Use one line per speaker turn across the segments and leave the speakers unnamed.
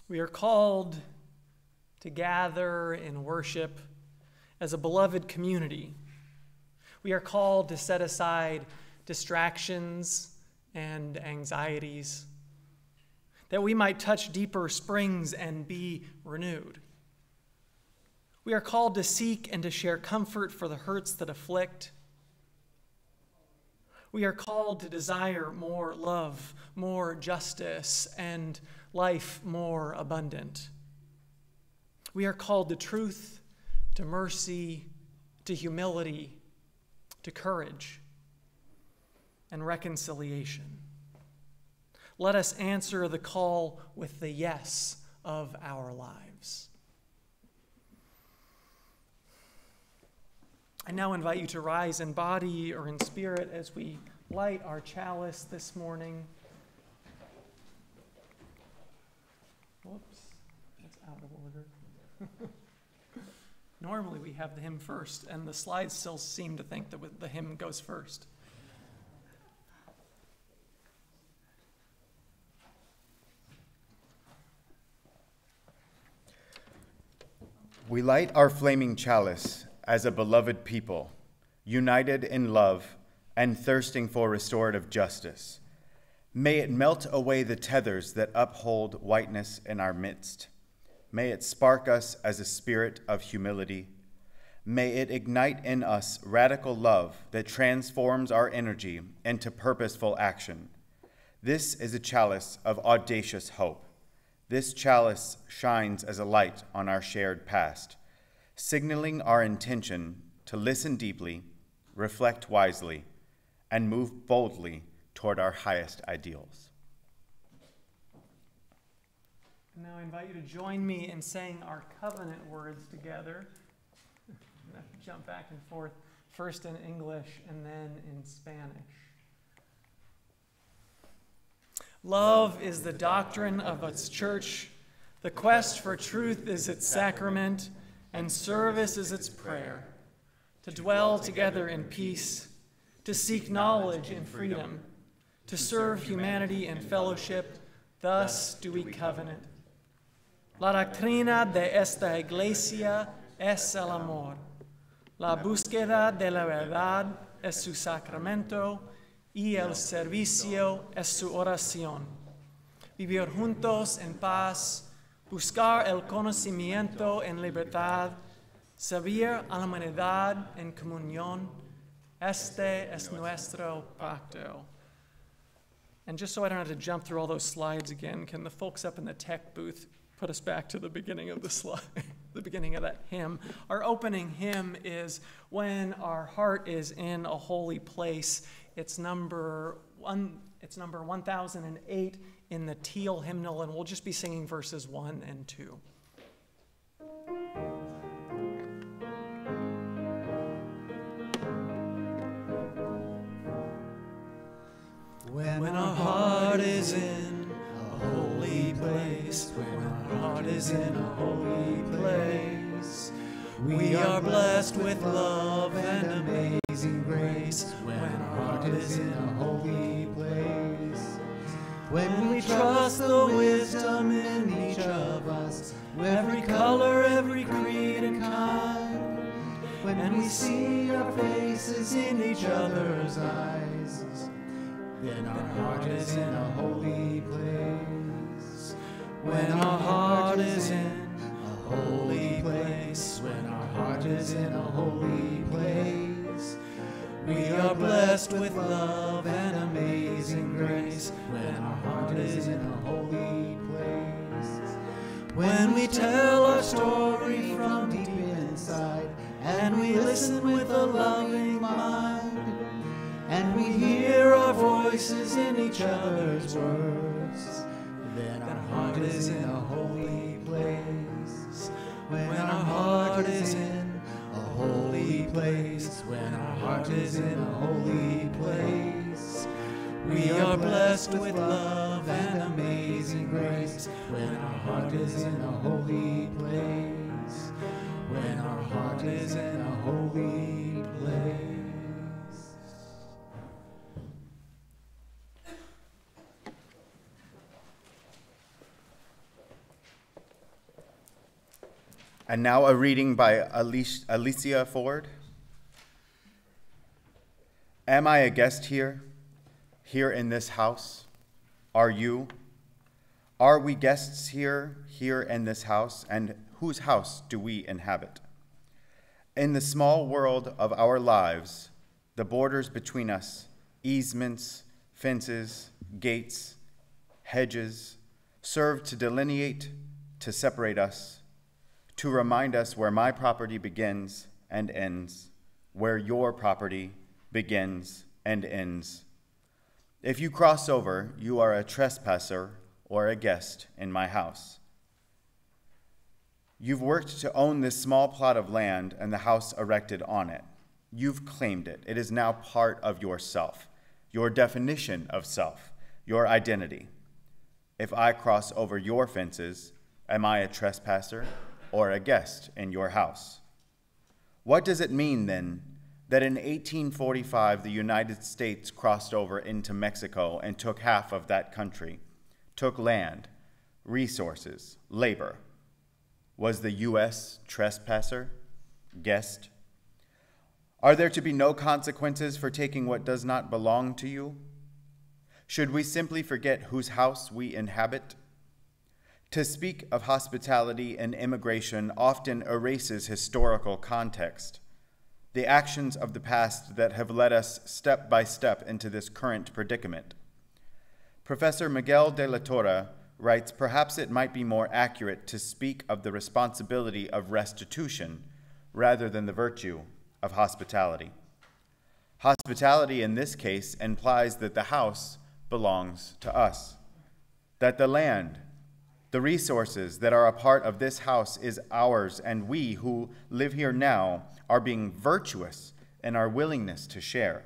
We are called to gather in worship as a beloved community. We are called to set aside distractions and anxieties, that we might touch deeper springs and be renewed. We are called to seek and to share comfort for the hurts that afflict. We are called to desire more love, more justice, and life more abundant. We are called to truth, to mercy, to humility, to courage, and reconciliation. Let us answer the call with the yes of our lives. I now invite you to rise in body or in spirit as we light our chalice this morning. Whoops, that's out of order. Normally we have the hymn first, and the slides still seem to think that the hymn goes first.
We light our flaming chalice as a beloved people, united in love and thirsting for restorative justice. May it melt away the tethers that uphold whiteness in our midst. May it spark us as a spirit of humility. May it ignite in us radical love that transforms our energy into purposeful action. This is a chalice of audacious hope. This chalice shines as a light on our shared past, signaling our intention to listen deeply, reflect wisely, and move boldly toward our highest ideals.
Now I invite you to join me in saying our covenant words together. I'm going to have to jump back and forth, first in English and then in Spanish. Love is the doctrine of its church. The quest for truth is its sacrament, and service is its prayer. To dwell together in peace, to seek knowledge in freedom, to serve humanity in fellowship, thus do we covenant. La doctrina de esta iglesia es el amor. La búsqueda de la verdad es su sacramento y el servicio es su oración. Vivir juntos en paz, buscar el conocimiento en libertad, servir a la humanidad en comunión. Este es nuestro pacto. And just so I don't have to jump through all those slides again, can the folks up in the tech booth put us back to the beginning of the slide, the beginning of that hymn? Our opening hymn is When Our Heart is in a Holy Place. It's number 1008 in the Teal hymnal, and we'll just be singing verses 1 and 2. When our heart is in a holy place, when our heart is in a holy place, we are blessed with love and amazing grace. When our heart is in a holy place, when we trust the wisdom in each of us, every color, every creed and kind, when we see our faces in each other's eyes, then our heart is in a holy place. When our heart is in a holy place, when our heart is in a holy place, we are blessed with love and amazing grace. When our heart is in a holy place, when we tell our story from deep inside, and we listen with a loving mind, and we hear our voices in each other's words, then our heart is in a holy place. When our heart is in a holy place, when our heart is in a holy place, we are blessed with love and amazing grace. When our heart is in a holy place, when our heart is in a holy place.
And now a reading by Alicia Ford. Am I a guest here in this house? Are you? Are we guests here in this house? And whose house do we inhabit? In the small world of our lives, the borders between us, easements, fences, gates, hedges, serve to delineate, to separate us, to remind us where my property begins and ends, where your property begins and ends. If you cross over, you are a trespasser or a guest in my house. You've worked to own this small plot of land and the house erected on it. You've claimed it. It is now part of yourself, your definition of self, your identity. If I cross over your fences, am I a trespasser or a guest in your house? What does it mean, then, that in 1845 the United States crossed over into Mexico and took half of that country, took land, resources, labor? Was the U.S. trespasser, guest? Are there to be no consequences for taking what does not belong to you? Should we simply forget whose house we inhabit? To speak of hospitality and immigration often erases historical context, the actions of the past that have led us step by step into this current predicament. Professor Miguel de la Torre writes, perhaps it might be more accurate to speak of the responsibility of restitution rather than the virtue of hospitality. Hospitality in this case implies that the house belongs to us, that the land, the resources that are a part of this house is ours, and we who live here now are being virtuous in our willingness to share.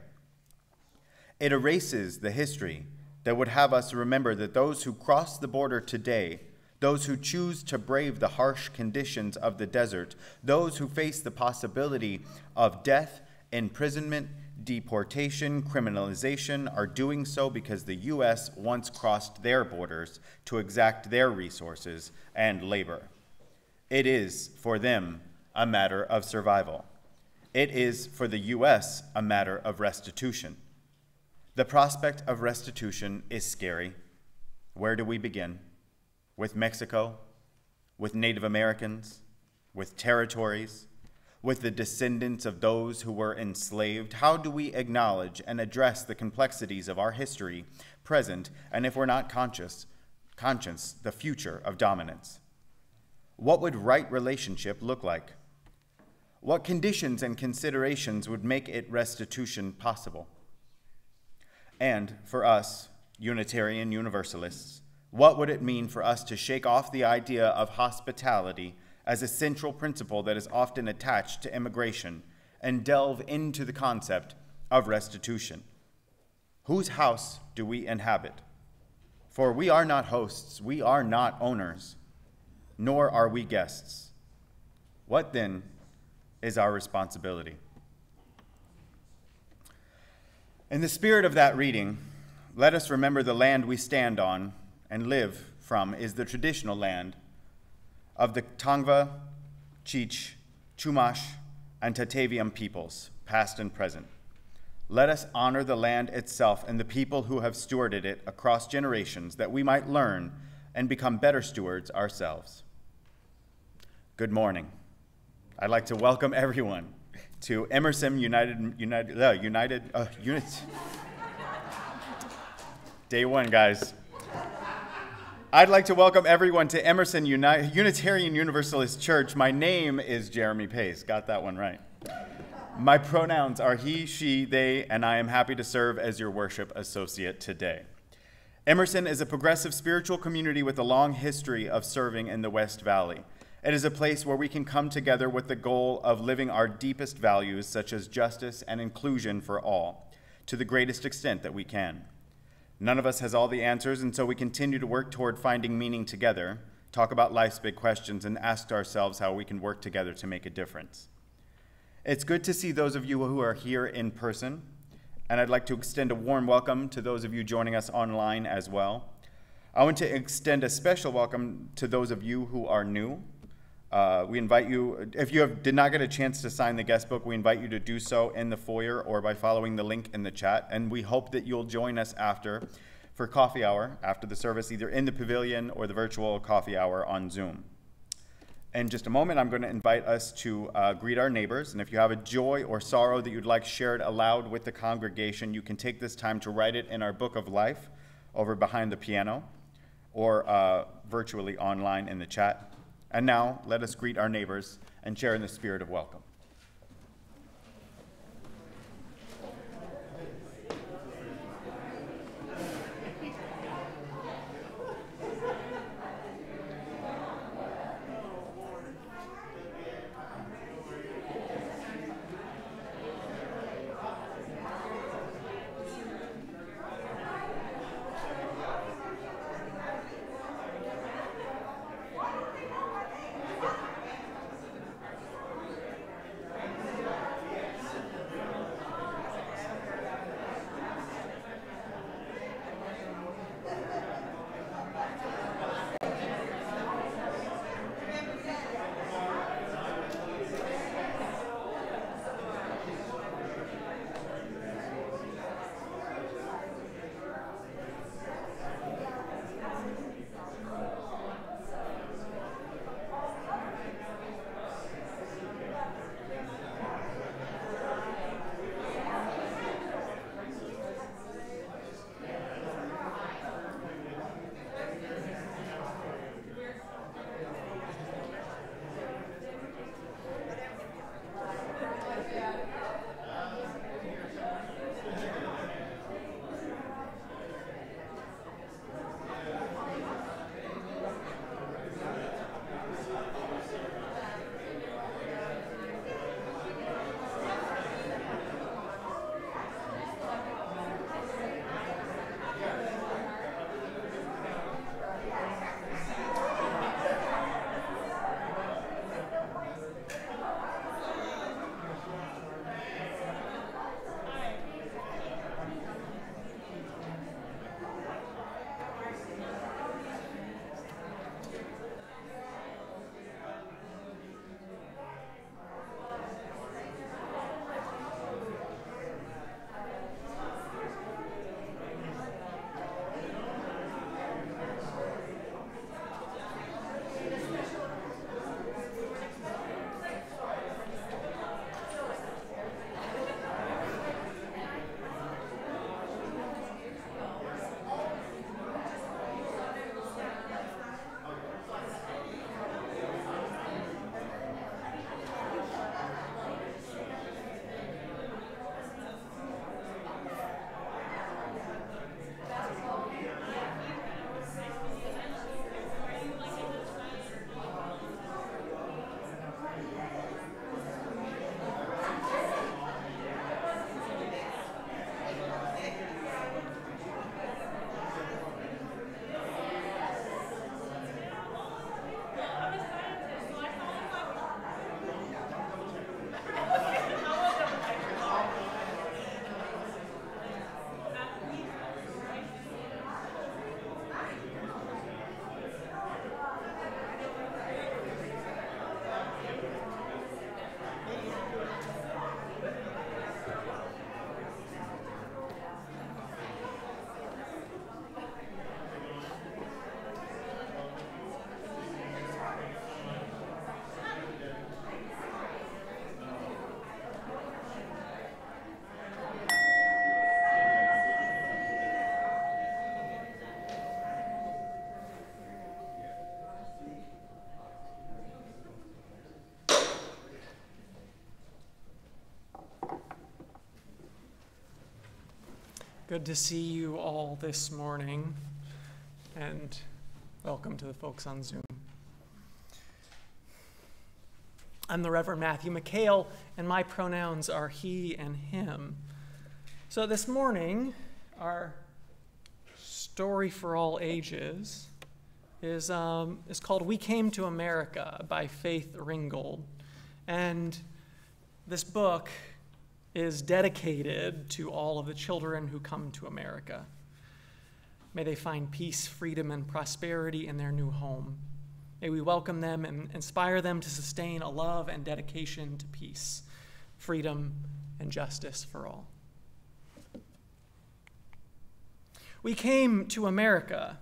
It erases the history that would have us remember that those who cross the border today, those who choose to brave the harsh conditions of the desert, those who face the possibility of death, imprisonment, deportation, criminalization, are doing so because the U.S. once crossed their borders to exact their resources and labor. It is, for them, a matter of survival. It is, for the U.S., a matter of restitution. The prospect of restitution is scary. Where do we begin? With Mexico? With Native Americans? With territories? With the descendants of those who were enslaved? How do we acknowledge and address the complexities of our history, present, and if we're not conscious, the future of dominance? What would right relationship look like? What conditions and considerations would make it restitution possible? And for us, Unitarian Universalists, what would it mean for us to shake off the idea of hospitality as a central principle that is often attached to immigration and delve into the concept of restitution? Whose house do we inhabit? For we are not hosts, we are not owners, nor are we guests. What then is our responsibility? In the spirit of that reading, let us remember the land we stand on and live from is the traditional land of the Tongva, Cheech, Chumash, and Tataviam peoples, past and present. Let us honor the land itself and the people who have stewarded it across generations, that we might learn and become better stewards ourselves. Good morning. I'd like to welcome everyone to Emerson Unit. Day one, guys. I'd like to welcome everyone to Emerson Unitarian Universalist Church. My name is Jeremy Pace. Got that one right. My pronouns are he, she, they, and I am happy to serve as your worship associate today. Emerson is a progressive spiritual community with a long history of serving in the West Valley. It is a place where we can come together with the goal of living our deepest values, such as justice and inclusion for all, to the greatest extent that we can. None of us has all the answers, and so we continue to work toward finding meaning together, talk about life's big questions, and ask ourselves how we can work together to make a difference. It's good to see those of you who are here in person, and I'd like to extend a warm welcome to those of you joining us online as well. I want to extend a special welcome to those of you who are new. We invite you, if you did not get a chance to sign the guest book, we invite you to do so in the foyer or by following the link in the chat. And we hope that you'll join us for coffee hour after the service, either in the pavilion or the virtual coffee hour on Zoom. In just a moment, I'm going to invite us to greet our neighbors. And if you have a joy or sorrow that you'd like shared aloud with the congregation, you can take this time to write it in our book of life over behind the piano or virtually online in the chat. And now, let us greet our neighbors and share in the spirit of welcome.
Good to see you all this morning, and welcome to the folks on Zoom. I'm the Reverend Matthew McHale, and my pronouns are he and him. So this morning, our story for all ages is called We Came to America by Faith Ringgold. And this book is dedicated to all of the children who come to America. May they find peace, freedom, and prosperity in their new home. May we welcome them and inspire them to sustain a love and dedication to peace, freedom, and justice for all. We came to America,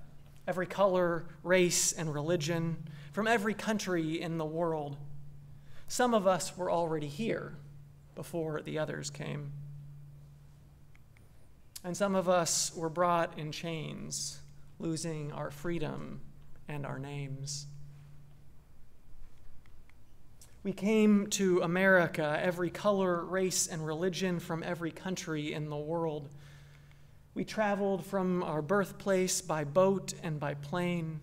every color, race, and religion, from every country in the world. Some of us were already here before the others came. And some of us were brought in chains, losing our freedom and our names. We came to America, every color, race, and religion from every country in the world. We traveled from our birthplace by boat and by plane.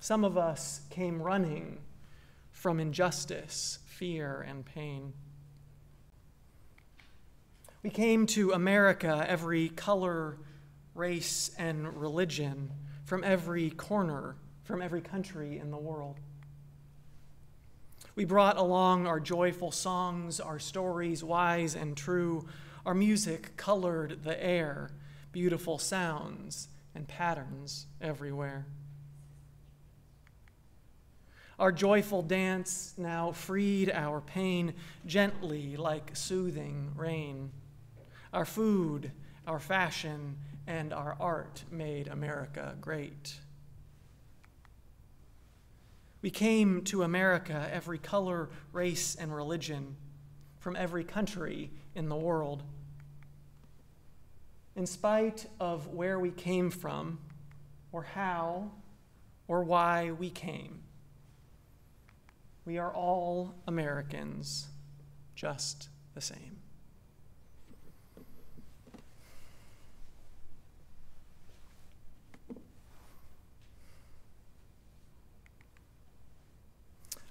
Some of us came running from injustice, fear, and pain. We came to America, every color, race, and religion from every corner, from every country in the world. We brought along our joyful songs, our stories wise and true. Our music colored the air, beautiful sounds and patterns everywhere. Our joyful dance now freed our pain gently like soothing rain. Our food, our fashion, and our art made America great. We came to America, every color, race, and religion, from every country in the world. In spite of where we came from, or how, or why we came, we are all Americans, just the same.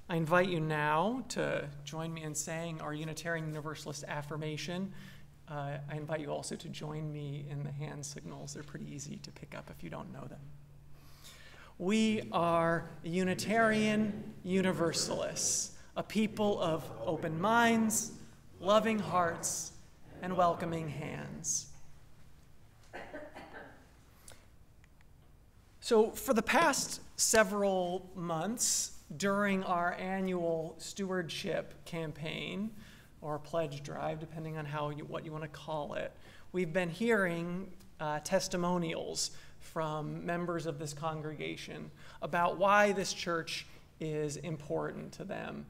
I invite you now to join me in saying our Unitarian Universalist affirmation. I invite you also to join me in the hand signals. They're pretty easy to pick up if you don't know them. We are Unitarian Universalists, a people of open minds, loving hearts, and welcoming hands. So for the past several months, during our annual stewardship campaign, or pledge drive, depending on what you want to call it, we've been hearing testimonials from members of this congregation about why this church is important to them.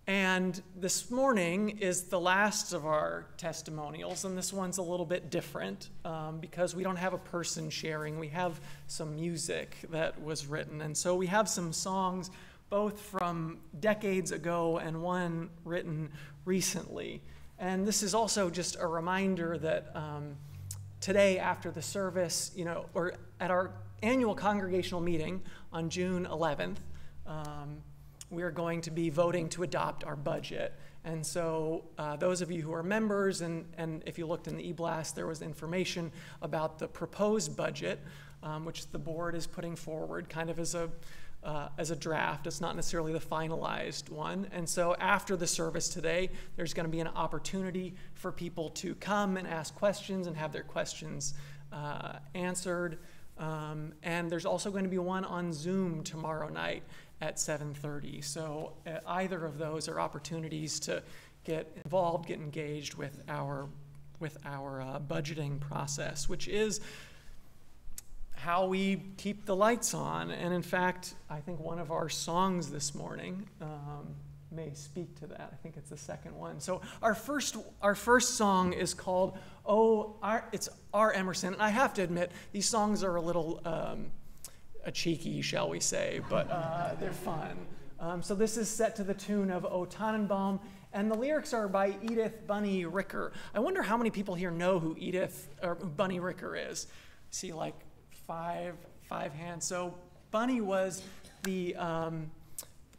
And this morning is the last of our testimonials, and this one's a little bit different because we don't have a person sharing. We have some music that was written, and so we have some songs both from decades ago and one written recently. And this is also just a reminder that today after the service, or at our annual congregational meeting on June 11th, we are going to be voting to adopt our budget. And so those of you who are members, and if you looked in the e-blast, there was information about the proposed budget, which the board is putting forward kind of as a draft. It's not necessarily the finalized one. And so after the service today, there's going to be an opportunity for people to come and ask questions and have their questions answered. And there's also going to be one on Zoom tomorrow night at 7:30. So either of those are opportunities to get involved, get engaged with our budgeting process, which is how we keep the lights on. And in fact, I think one of our songs this morning may speak to that. I think it's the second one. So our first song is called it's Our Emerson. And I have to admit, these songs are a little cheeky, shall we say, but they're fun. So this is set to the tune of O Tannenbaum, and the lyrics are by Edith Bunny Ricker. I wonder how many people here know who Bunny Ricker is. See, like five hands. So Bunny was the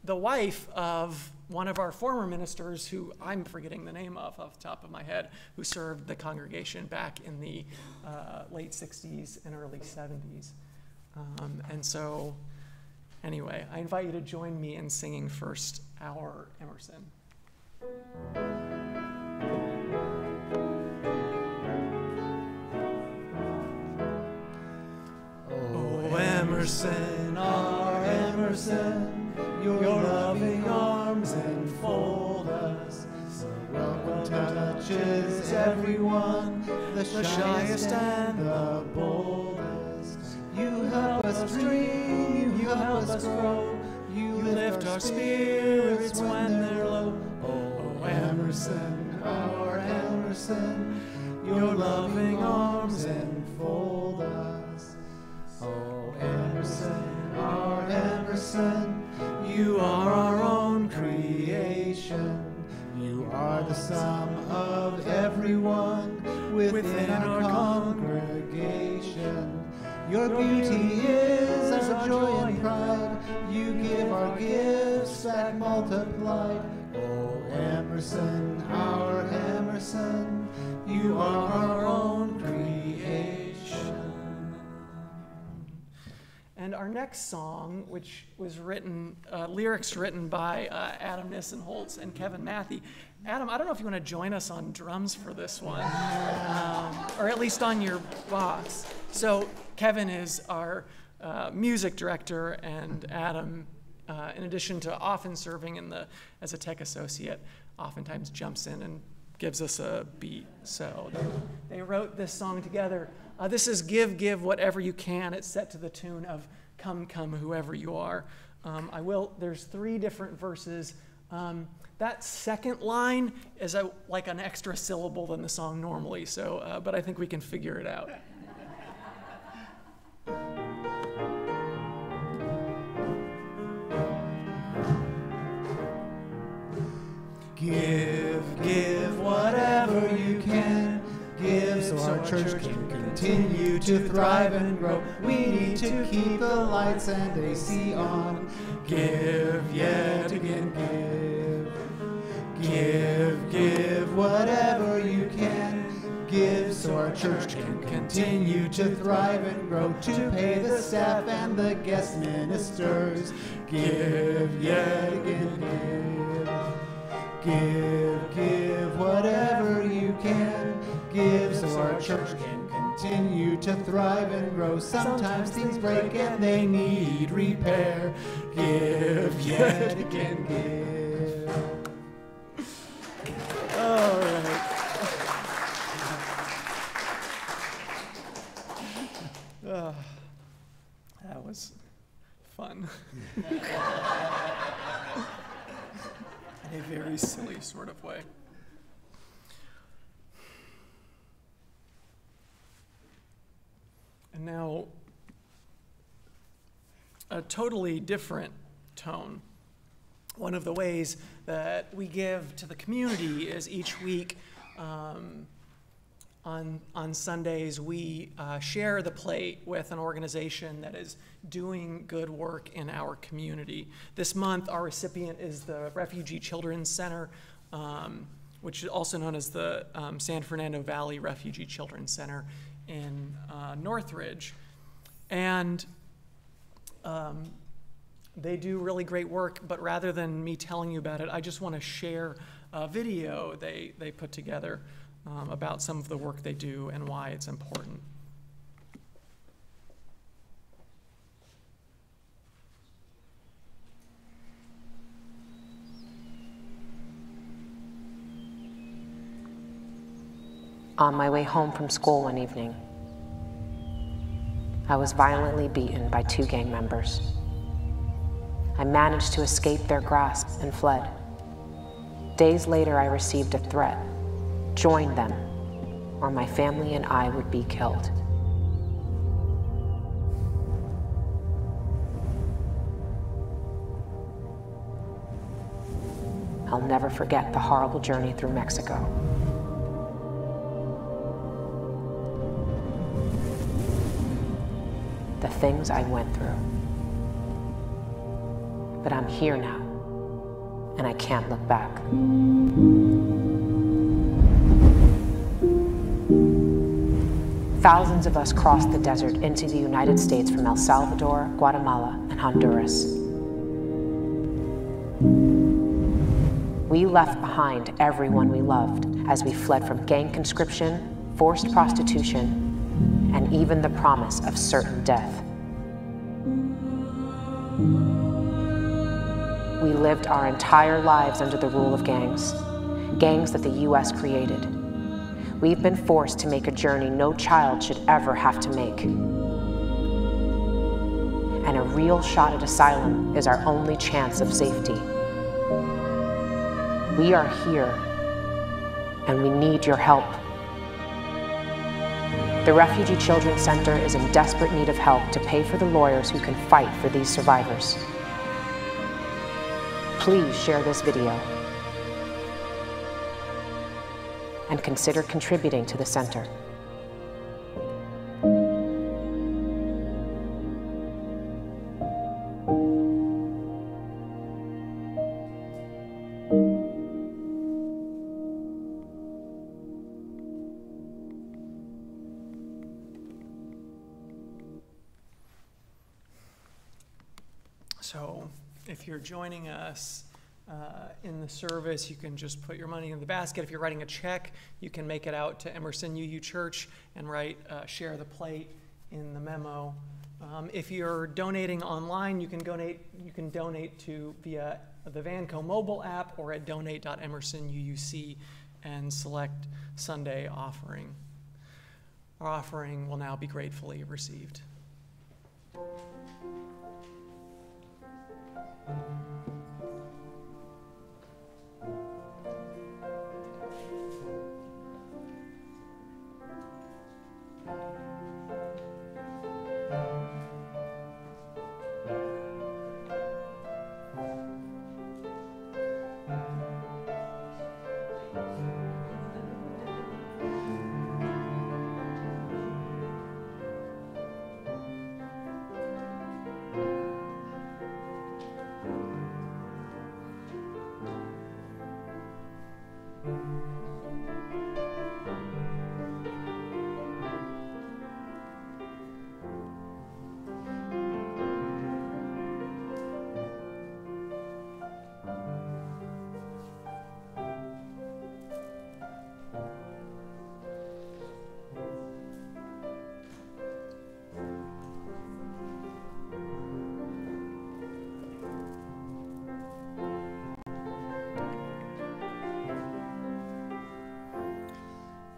wife of one of our former ministers, who I'm forgetting the name of off the top of my head, who served the congregation back in the late 60s and early 70s. And so, anyway, I invite you to join me in singing first Our Emerson. Oh, Emerson, our Emerson, Emerson, your loving arms enfold us. So welcome touches everyone, the shyest and the boldest. You help us dream, you help us grow, you lift our spirits when they're low. Oh, Emerson, our Emerson, your loving arms enfold us. Oh, Emerson, our Emerson, you are our own creation. You are the sum of everyone within our congregation. Your beauty is our joy and pride. You give our gifts back multiplied. Oh, Emerson, our Emerson, you are our own creation.
And our next song, which was written, lyrics written by Adam Nissenholtz and Kevin Matthey. Adam, I don't know if you want to join us on drums for this one, or at least on your box. So Kevin is our music director, and Adam, in addition to often serving as a tech associate, oftentimes jumps in and gives us a beat. So they wrote this song together. This is Give, Give Whatever You Can. It's set to the tune of Come, Come, Whoever You Are. There's 3 different verses. That second line is like an extra syllable than the song normally, so, but I think we can figure it out.
Give, give whatever you can. Give so our church can continue to thrive and grow. We need to keep the lights and AC on. Give yet again, give. Give, give whatever you can. Give so our church can continue to thrive and grow. To pay the staff and the guest ministers. Give yet again, give. Give, give whatever you can. Give so our church can continue to thrive and grow. Sometimes things break and they need repair. Give yet again, give.
All right. That was fun. In a very silly sort of way. And now, a totally different tone. One of the ways that we give to the community is each week on Sundays we share the plate with an organization that is doing good work in our community. This month our recipient is the Refugee Children's Center, which is also known as the San Fernando Valley Refugee Children's Center in Northridge. And they do really great work, but rather than me telling you about it, I just want to share a video they put together about some of the work they do and why it's important.
On my way home from school one evening, I was violently beaten by 2 gang members. I managed to escape their grasp and fled. Days later, I received a threat: join them, or my family and I would be killed. I'll never forget the horrible journey through Mexico. The things I went through. But I'm here now, and I can't look back. Thousands of us crossed the desert into the United States from El Salvador, Guatemala, and Honduras. We left behind everyone we loved as we fled from gang conscription, forced prostitution, and even the promise of certain death. We lived our entire lives under the rule of gangs, gangs that the U.S. created. We've been forced to make a journey no child should ever have to make. And a real shot at asylum is our only chance of safety. We are here, and we need your help. The Refugee Children's Center is in desperate need of help to pay for the lawyers who can fight for these survivors. Please share this video and consider contributing to the center.
So if you're joining us in the service, you can just put your money in the basket. If you're writing a check, you can make it out to Emerson UU Church and write share the plate in the memo. If you're donating online, you can donate to via the Vanco mobile app or at donate.emersonuuc and select Sunday offering. Our offering will now be gratefully received.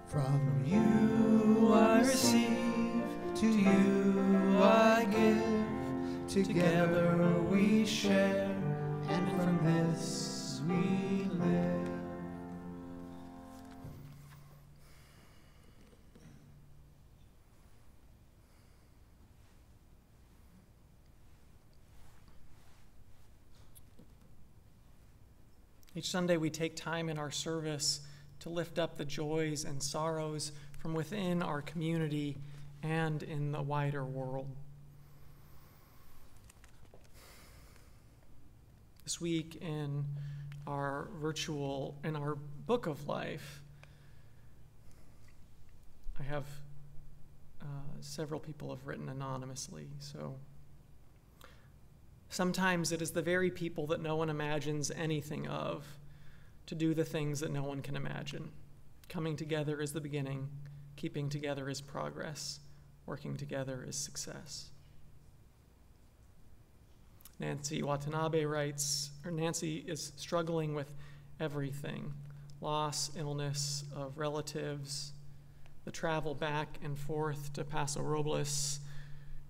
From you I receive, to you I give. Together we share, and from this we live.
Each Sunday we take time in our service to lift up the joys and sorrows from within our community and in the wider world. This week in our book of life, I have several people have written anonymously, so sometimes it is the very people that no one imagines anything of to do the things that no one can imagine. Coming together is the beginning, keeping together is progress, working together is success. Nancy Watanabe writes, Nancy is struggling with everything: loss, illness of relatives, the travel back and forth to Paso Robles,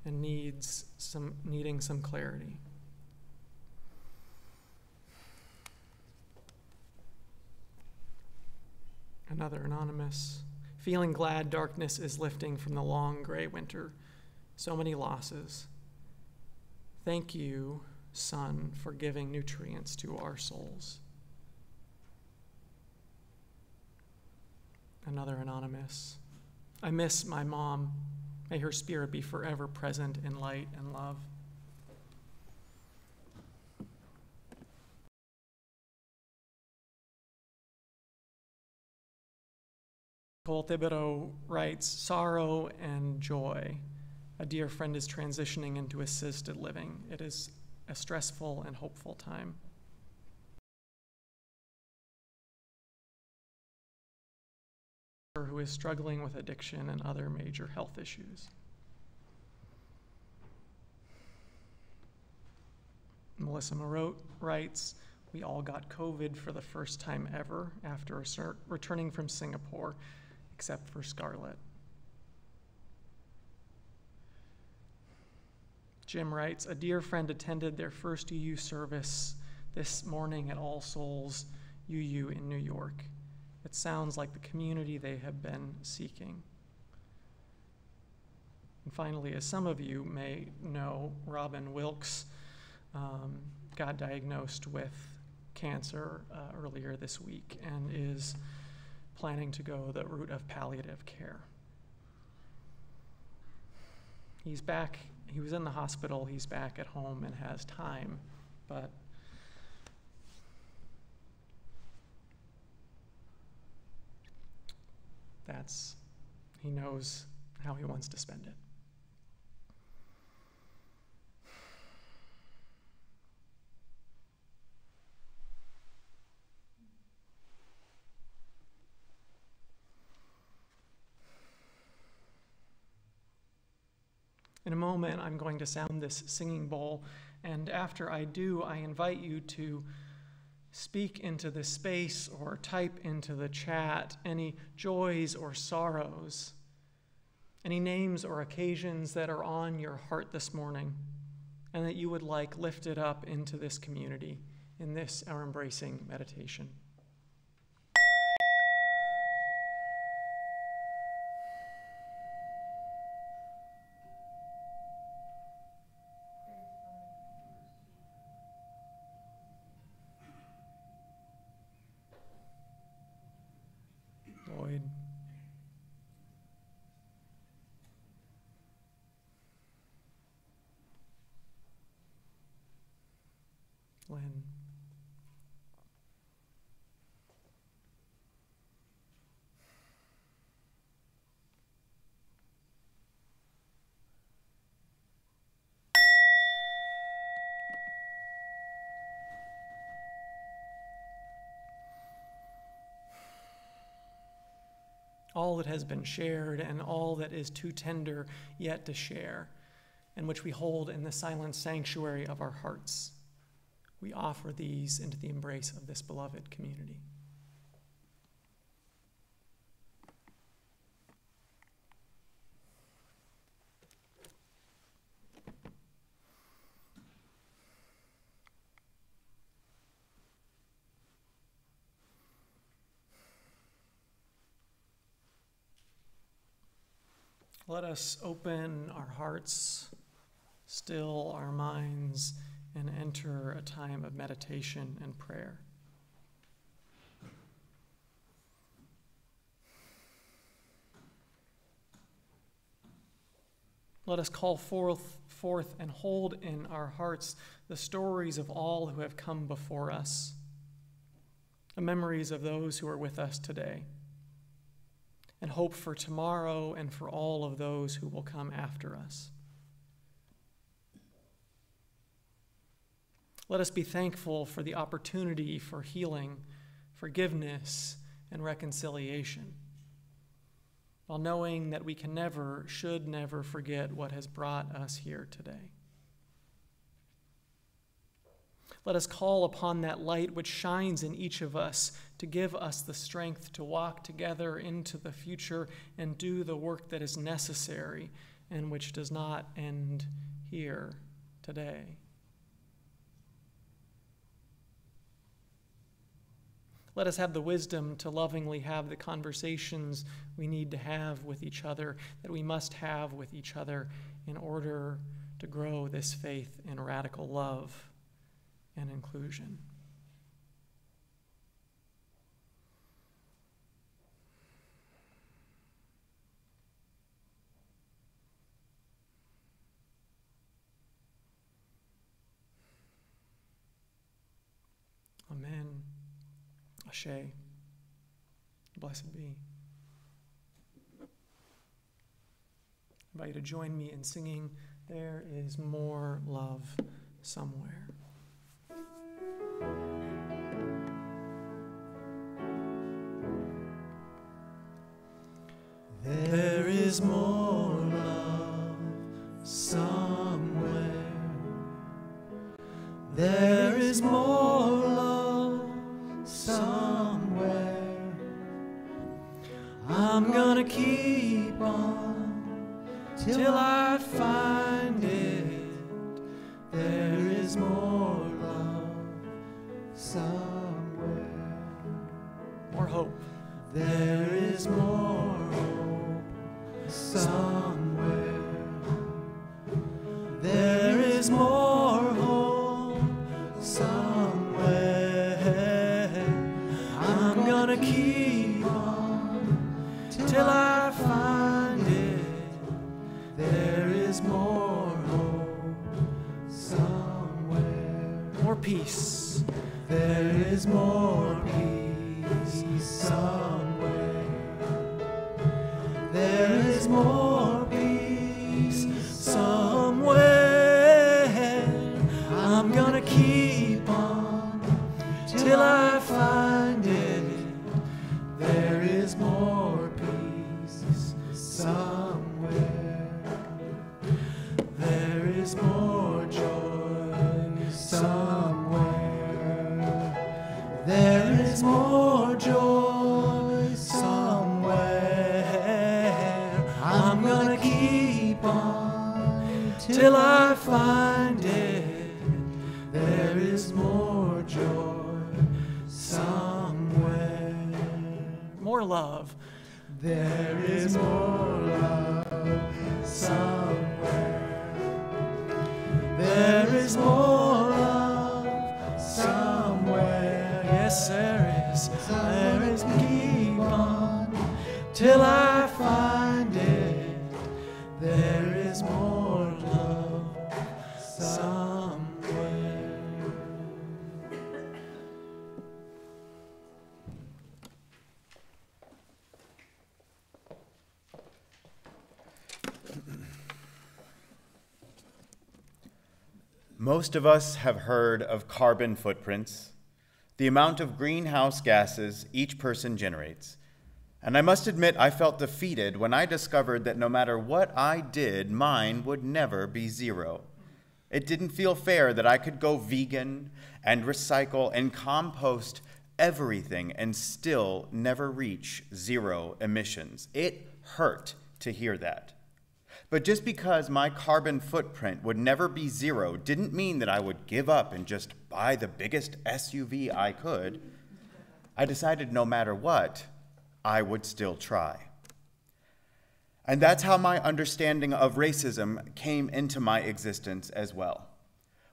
and needing some clarity. Another anonymous, feeling glad darkness is lifting from the long gray winter. So many losses. Thank you, sun, for giving nutrients to our souls. Another anonymous, I miss my mom. May her spirit be forever present in light and love. Cole Thibodeau writes, sorrow and joy. A dear friend is transitioning into assisted living. It is a stressful and hopeful time. Who is struggling with addiction and other major health issues. Melissa Moreau writes, "We all got COVID for the first time ever after returning from Singapore, except for Scarlett." Jim writes, "A dear friend attended their first UU service this morning at All Souls UU in New York. It sounds like the community they have been seeking." And finally, as some of you may know, Robin Wilkes got diagnosed with cancer earlier this week and is planning to go the route of palliative care. He's back. He was in the hospital. He's back at home and has time, but he knows how he wants to spend it. In a moment, I'm going to sound this singing bowl, and after I do, I invite you to speak into the space or type into the chat any joys or sorrows, any names or occasions that are on your heart this morning, and that you would like lifted up into this community in this, our embracing meditation. Lloyd, Lynn, all that has been shared and all that is too tender yet to share, and which we hold in the silent sanctuary of our hearts, we offer these into the embrace of this beloved community. Let us open our hearts, still our minds, and enter a time of meditation and prayer. Let us call forth and hold in our hearts the stories of all who have come before us, the memories of those who are with us today, and hope for tomorrow and for all of those who will come after us. Let us be thankful for the opportunity for healing, forgiveness, and reconciliation, while knowing that we can never, should never forget what has brought us here today. Let us call upon that light which shines in each of us to give us the strength to walk together into the future and do the work that is necessary and which does not end here today. Let us have the wisdom to lovingly have the conversations we need to have with each other, that we must have with each other in order to grow this faith in radical love and inclusion. Amen. Ashe. Blessed be. I invite you to join me in singing "There Is More Love Somewhere."
There is more love somewhere. There is more love somewhere. I'm gonna keep on till I find it. There is more love somewhere.
More hope.
There is more hope somewhere. There is more hope somewhere. I'm gonna keep on till I find it. There is more hope somewhere.
More peace.
There is more peace somewhere. There is more peace somewhere. I'm gonna keep on till I find it. There is more peace somewhere. There is more joy somewhere. There is more joy somewhere. I'm gonna keep on till I find it. There is more joy somewhere.
More love.
There is more love somewhere. There is more love somewhere. Yes, there is. There is. Keep on till I find it. There is more love somewhere.
Most of us have heard of carbon footprints, the amount of greenhouse gases each person generates. And I must admit I felt defeated when I discovered that no matter what I did, mine would never be zero. It didn't feel fair that I could go vegan and recycle and compost everything and still never reach zero emissions. It hurt to hear that. But just because my carbon footprint would never be zero didn't mean that I would give up and just buy the biggest SUV I could. I decided no matter what, I would still try. And that's how my understanding of racism came into my existence as well.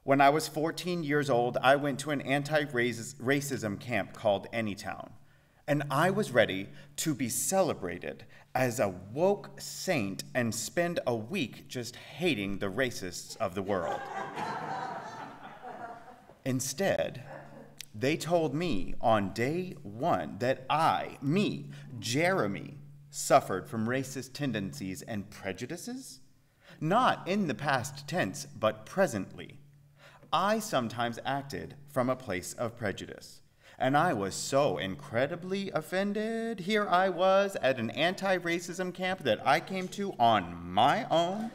When I was 14 years old, I went to an anti-racism camp called Anytown, and I was ready to be celebrated as a woke saint and spend a week just hating the racists of the world. Instead, they told me on day one that Jeremy, suffered from racist tendencies and prejudices, not in the past tense, but presently. I sometimes acted from a place of prejudice, and I was so incredibly offended. Here I was at an anti-racism camp that I came to on my own,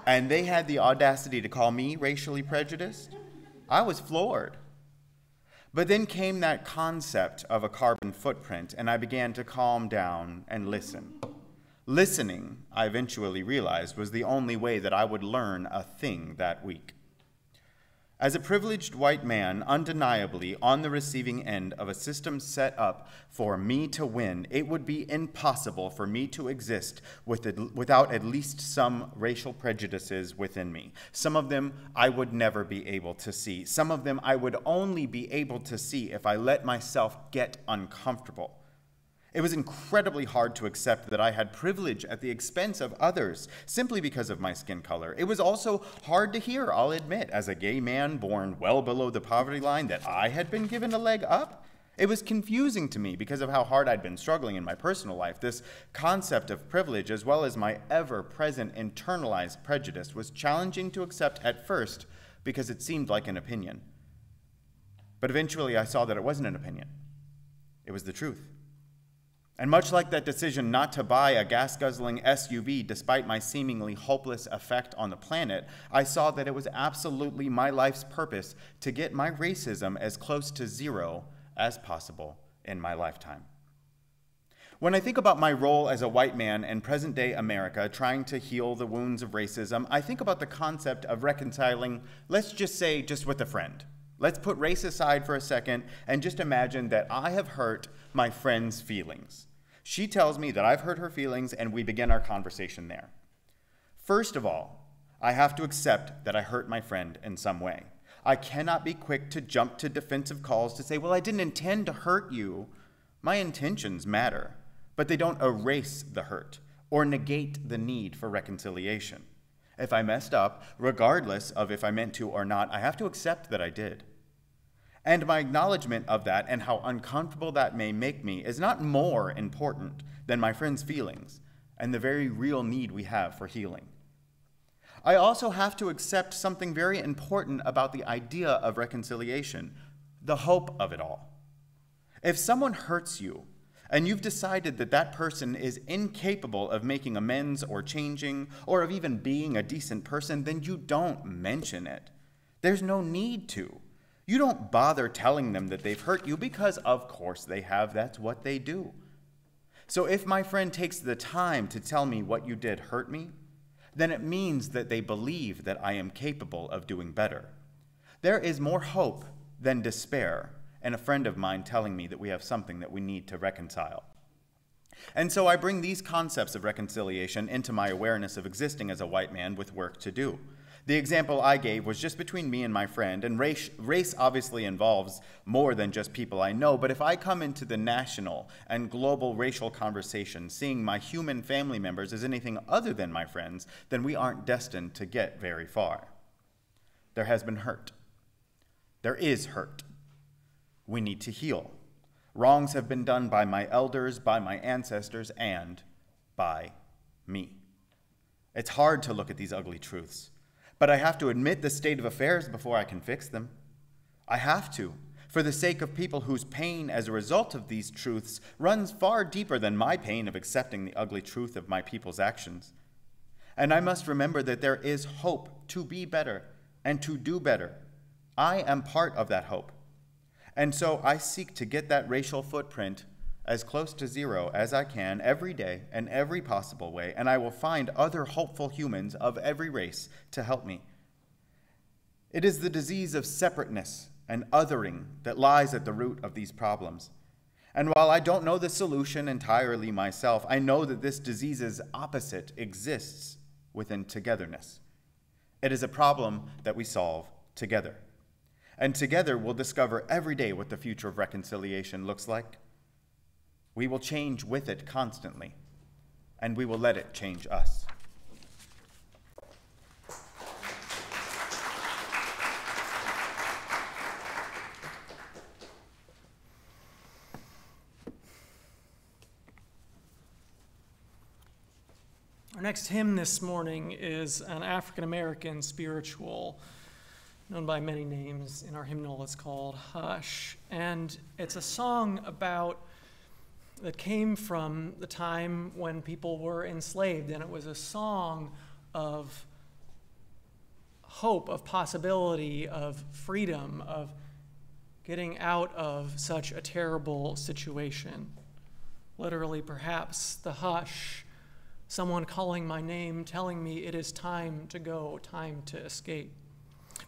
and they had the audacity to call me racially prejudiced. I was floored. But then came that concept of a carbon footprint, and I began to calm down and listen. Listening, I eventually realized, was the only way that I would learn a thing that week. As a privileged white man, undeniably on the receiving end of a system set up for me to win, it would be impossible for me to exist without at least some racial prejudices within me. Some of them I would never be able to see. Some of them I would only be able to see if I let myself get uncomfortable. It was incredibly hard to accept that I had privilege at the expense of others simply because of my skin color. It was also hard to hear, I'll admit, as a gay man born well below the poverty line, that I had been given a leg up. It was confusing to me because of how hard I'd been struggling in my personal life. This concept of privilege, as well as my ever-present internalized prejudice, was challenging to accept at first because it seemed like an opinion. But eventually I saw that it wasn't an opinion. It was the truth. And much like that decision not to buy a gas-guzzling SUV despite my seemingly hopeless effect on the planet, I saw that it was absolutely my life's purpose to get my racism as close to zero as possible in my lifetime. When I think about my role as a white man in present-day America trying to heal the wounds of racism, I think about the concept of reconciling, let's just say, just with a friend. Let's put race aside for a second and just imagine that I have hurt my friend's feelings. She tells me that I've hurt her feelings, and we begin our conversation there. First of all, I have to accept that I hurt my friend in some way. I cannot be quick to jump to defensive calls to say, well, I didn't intend to hurt you. My intentions matter, but they don't erase the hurt or negate the need for reconciliation. If I messed up, regardless of if I meant to or not, I have to accept that I did. And my acknowledgement of that and how uncomfortable that may make me is not more important than my friend's feelings and the very real need we have for healing. I also have to accept something very important about the idea of reconciliation, the hope of it all. If someone hurts you, and you've decided that that person is incapable of making amends or changing, or of even being a decent person, then you don't mention it. There's no need to. You don't bother telling them that they've hurt you because, of course, they have. That's what they do. So if my friend takes the time to tell me what you did hurt me, then it means that they believe that I am capable of doing better. There is more hope than despair in a friend of mine telling me that we have something that we need to reconcile. And so I bring these concepts of reconciliation into my awareness of existing as a white man with work to do. The example I gave was just between me and my friend, and race obviously involves more than just people I know, but if I come into the national and global racial conversation seeing my human family members as anything other than my friends, then we aren't destined to get very far. There has been hurt. There is hurt. We need to heal. Wrongs have been done by my elders, by my ancestors, and by me. It's hard to look at these ugly truths, but I have to admit the state of affairs before I can fix them. I have to, for the sake of people whose pain as a result of these truths runs far deeper than my pain of accepting the ugly truth of my people's actions. And I must remember that there is hope to be better and to do better. I am part of that hope. And so I seek to get that racial footprint as close to zero as I can every day in every possible way, and I will find other hopeful humans of every race to help me. It is the disease of separateness and othering that lies at the root of these problems. And while I don't know the solution entirely myself, I know that this disease's opposite exists within togetherness. It is a problem that we solve together. And together we'll discover every day what the future of reconciliation looks like. We will change with it constantly, and we will let it change us.
Our next hymn this morning is an African-American spiritual known by many names. In our hymnal, it's called Hush. And it's a song that came from the time when people were enslaved. And it was a song of hope, of possibility, of freedom, of getting out of such a terrible situation. Literally, perhaps, the hush, someone calling my name, telling me it is time to go, time to escape.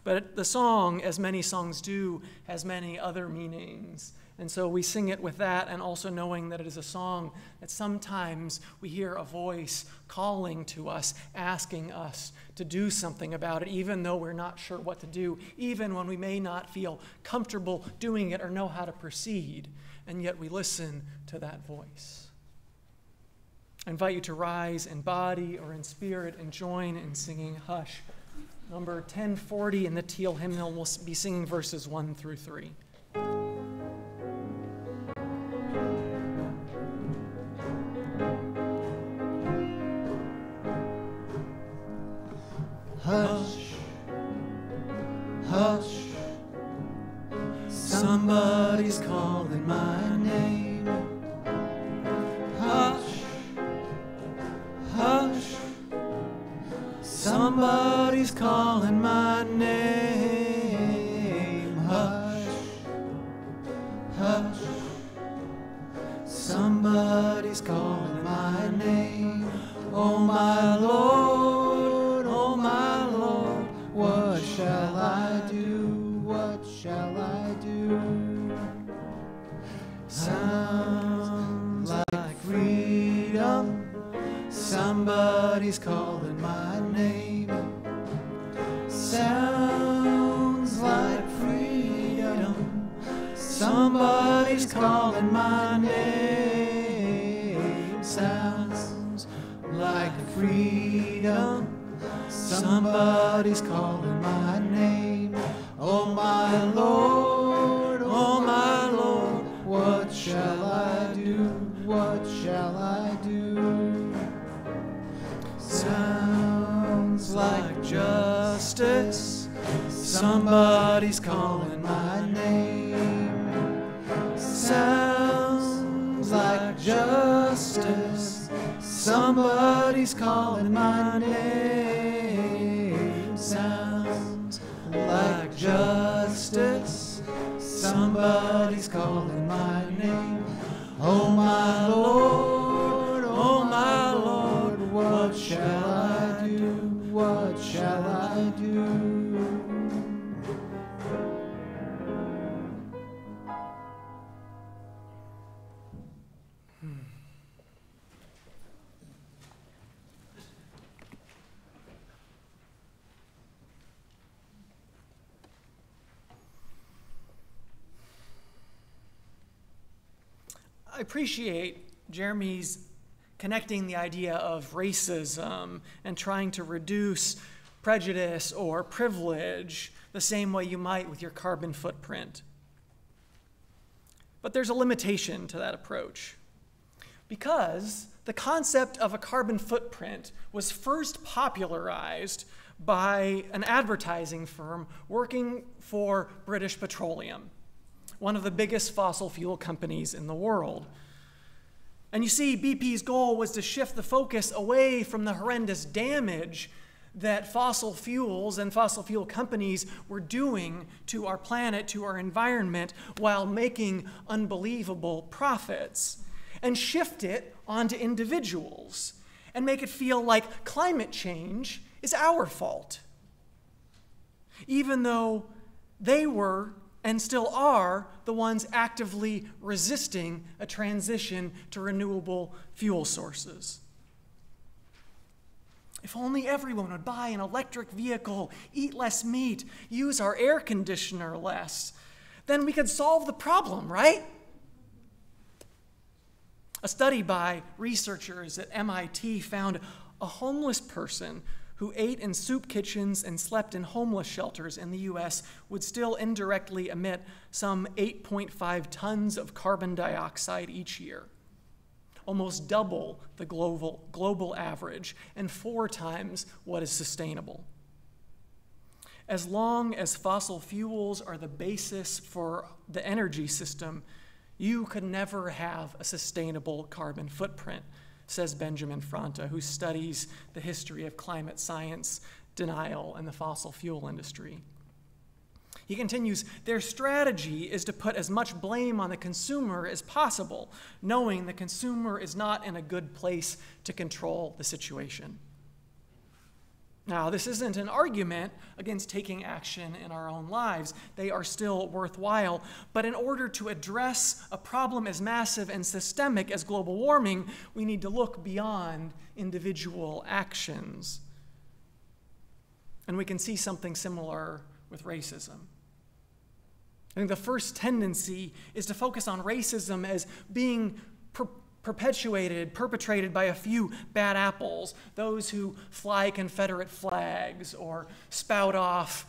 But the song, as many songs do, has many other meanings. And so we sing it with that, and also knowing that it is a song that sometimes we hear a voice calling to us, asking us to do something about it, even though we're not sure what to do, even when we may not feel comfortable doing it or know how to proceed. And yet we listen to that voice. I invite you to rise in body or in spirit and join in singing Hush. Number 1040 in the Teal hymnal, we'll be singing verses 1 through 3.
Hush, hush, somebody's calling my name. calling my name. Hush, hush. Somebody's calling my name. Oh my Lord, what shall I do? What shall I do? Sounds like freedom. Somebody's calling my name. Sounds like freedom. Somebody's calling my name. Sounds like freedom. Somebody's calling my name. Oh my Lord, what shall I do? What shall I do? Sounds like justice. Somebody's calling my name. Sounds like justice. Somebody's calling my name. Sounds like justice. Somebody's calling my name. Oh my Lord, what shall I do? What shall I do?
I appreciate Jeremy's connecting the idea of racism and trying to reduce prejudice or privilege the same way you might with your carbon footprint. But there's a limitation to that approach, because the concept of a carbon footprint was first popularized by an advertising firm working for British Petroleum, one of the biggest fossil fuel companies in the world. And you see, BP's goal was to shift the focus away from the horrendous damage that fossil fuels and fossil fuel companies were doing to our planet, to our environment, while making unbelievable profits, and shift it onto individuals and make it feel like climate change is our fault, even though they were and still are the ones actively resisting a transition to renewable fuel sources. If only everyone would buy an electric vehicle, eat less meat, use our air conditioner less, then we could solve the problem, right? A study by researchers at MIT found a homeless person who ate in soup kitchens and slept in homeless shelters in the US would still indirectly emit some 8.5 tons of carbon dioxide each year, almost double the global average and 4 times what is sustainable. As long as fossil fuels are the basis for the energy system, you could never have a sustainable carbon footprint, says Benjamin Fronta, who studies the history of climate science, denial, and the fossil fuel industry. He continues, their strategy is to put as much blame on the consumer as possible, knowing the consumer is not in a good place to control the situation. Now, this isn't an argument against taking action in our own lives. They are still worthwhile. But in order to address a problem as massive and systemic as global warming, we need to look beyond individual actions. And we can see something similar with racism. I think the first tendency is to focus on racism as being perpetrated by a few bad apples, those who fly Confederate flags or spout off,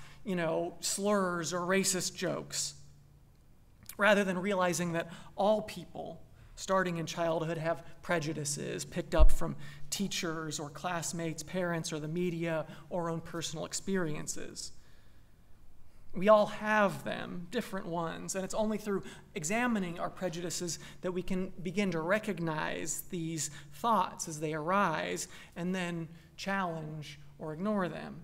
slurs or racist jokes, rather than realizing that all people, starting in childhood, have prejudices picked up from teachers or classmates, parents, or the media, or own personal experiences. We all have them, different ones, and it's only through examining our prejudices that we can begin to recognize these thoughts as they arise and then challenge or ignore them.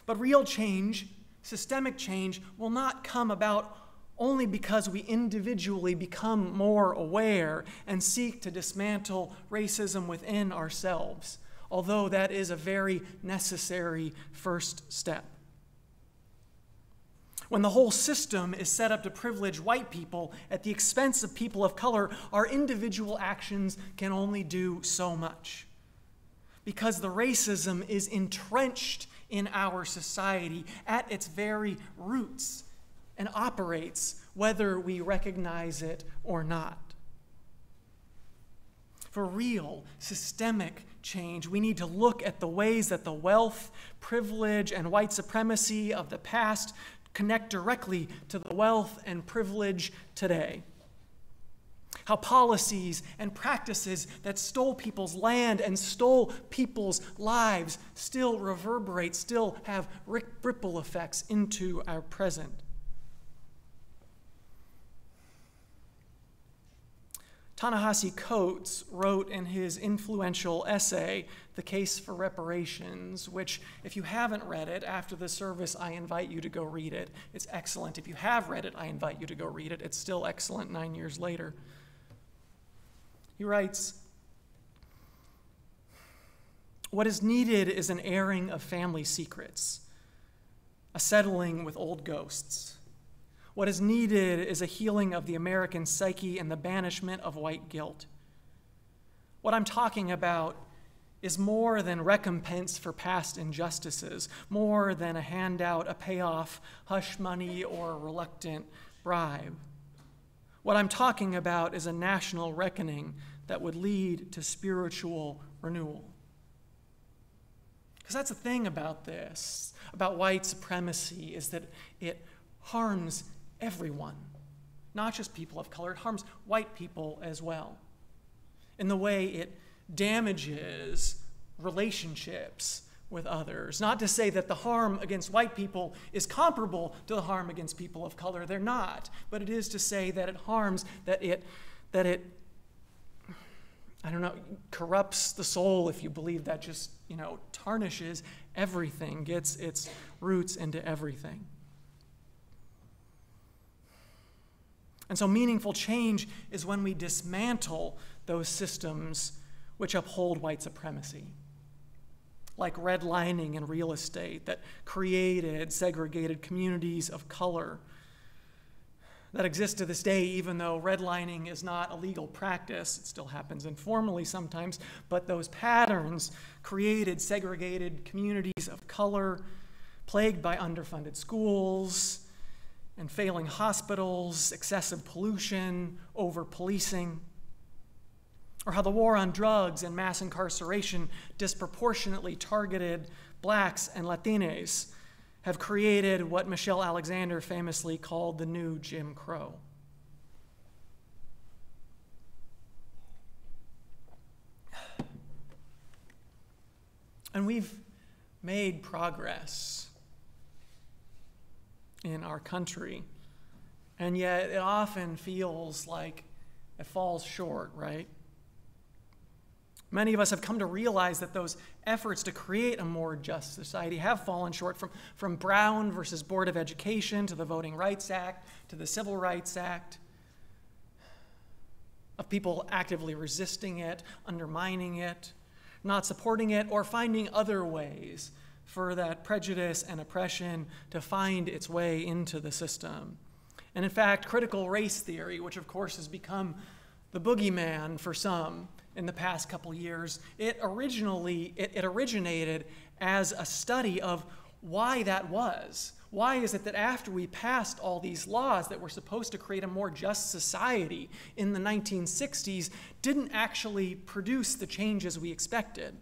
But real change, systemic change, will not come about only because we individually become more aware and seek to dismantle racism within ourselves, although that is a very necessary first step. When the whole system is set up to privilege white people at the expense of people of color, our individual actions can only do so much. Because the racism is entrenched in our society at its very roots and operates whether we recognize it or not. For real, systemic change, we need to look at the ways that the wealth, privilege, and white supremacy of the past connect directly to the wealth and privilege today. How policies and practices that stole people's land and stole people's lives still reverberate, still have ripple effects into our present. Ta-Nehisi Coates wrote in his influential essay, The Case for Reparations, which, if you haven't read it, after the service, I invite you to go read it. It's excellent. If you have read it, I invite you to go read it. It's still excellent 9 years later. He writes, "What is needed is an airing of family secrets, a settling with old ghosts. What is needed is a healing of the American psyche and the banishment of white guilt. What I'm talking about is more than recompense for past injustices, more than a handout, a payoff, hush money, or a reluctant bribe. What I'm talking about is a national reckoning that would lead to spiritual renewal." Because that's the thing about this, about white supremacy, is that it harms everyone, not just people of color. It harms white people as well, in the way it damages relationships with others. Not to say that the harm against white people is comparable to the harm against people of color. They're not. But it is to say that it harms, that it corrupts the soul, if you believe that, just, tarnishes everything, gets its roots into everything. And so meaningful change is when we dismantle those systems which uphold white supremacy, like redlining in real estate that created segregated communities of color that exist to this day, even though redlining is not a legal practice. It still happens informally sometimes, but those patterns created segregated communities of color plagued by underfunded schools and failing hospitals, excessive pollution, over-policing, or how the war on drugs and mass incarceration disproportionately targeted blacks and Latinos have created what Michelle Alexander famously called the new Jim Crow. And we've made progress in our country, and yet it often feels like it falls short, right? Many of us have come to realize that those efforts to create a more just society have fallen short, from Brown versus Board of Education to the Voting Rights Act to the Civil Rights Act, of people actively resisting it, undermining it, not supporting it, or finding other ways for that prejudice and oppression to find its way into the system. And in fact, critical race theory, which of course has become the boogeyman for some in the past couple years, it originated as a study of why that was. Why is it that after we passed all these laws that were supposed to create a more just society in the 1960s, didn't actually produce the changes we expected?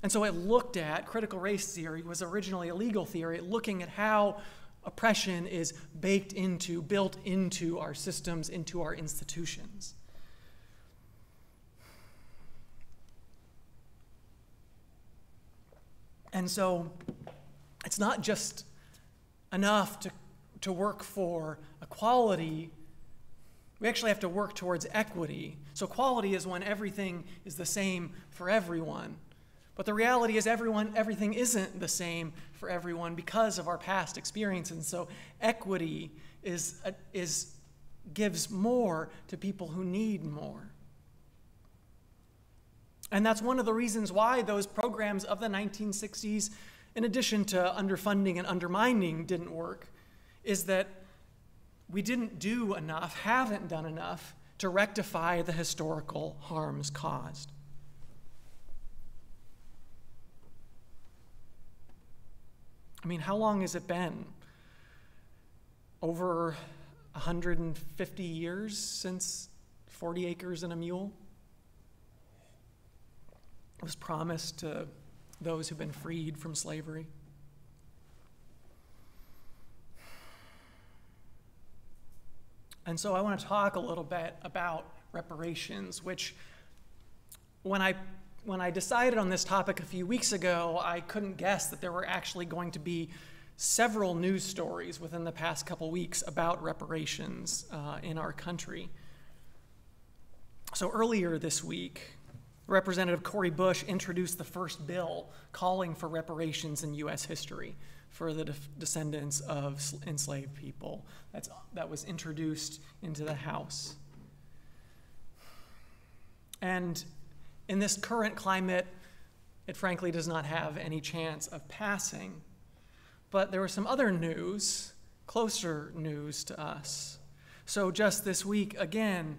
And so it looked at, critical race theory was originally a legal theory, looking at how oppression is built into our systems, into our institutions. And so it's not just enough to work for equality. We actually have to work towards equity. So equality is when everything is the same for everyone. But the reality is everything isn't the same for everyone because of our past experience. And so equity gives more to people who need more. And that's one of the reasons why those programs of the 1960s, in addition to underfunding and undermining, didn't work, is that we didn't do enough, haven't done enough to rectify the historical harms caused. I mean, how long has it been? Over 150 years since 40 acres and a mule was promised to those who've been freed from slavery. And so I want to talk a little bit about reparations, which when I decided on this topic a few weeks ago, I couldn't guess that there were actually going to be several news stories within the past couple weeks about reparations in our country. So earlier this week, Representative Cori Bush introduced the first bill calling for reparations in U.S. history for the descendants of enslaved people. That was introduced into the House. And in this current climate, it frankly does not have any chance of passing. But there was some other news, closer news to us. So just this week, again,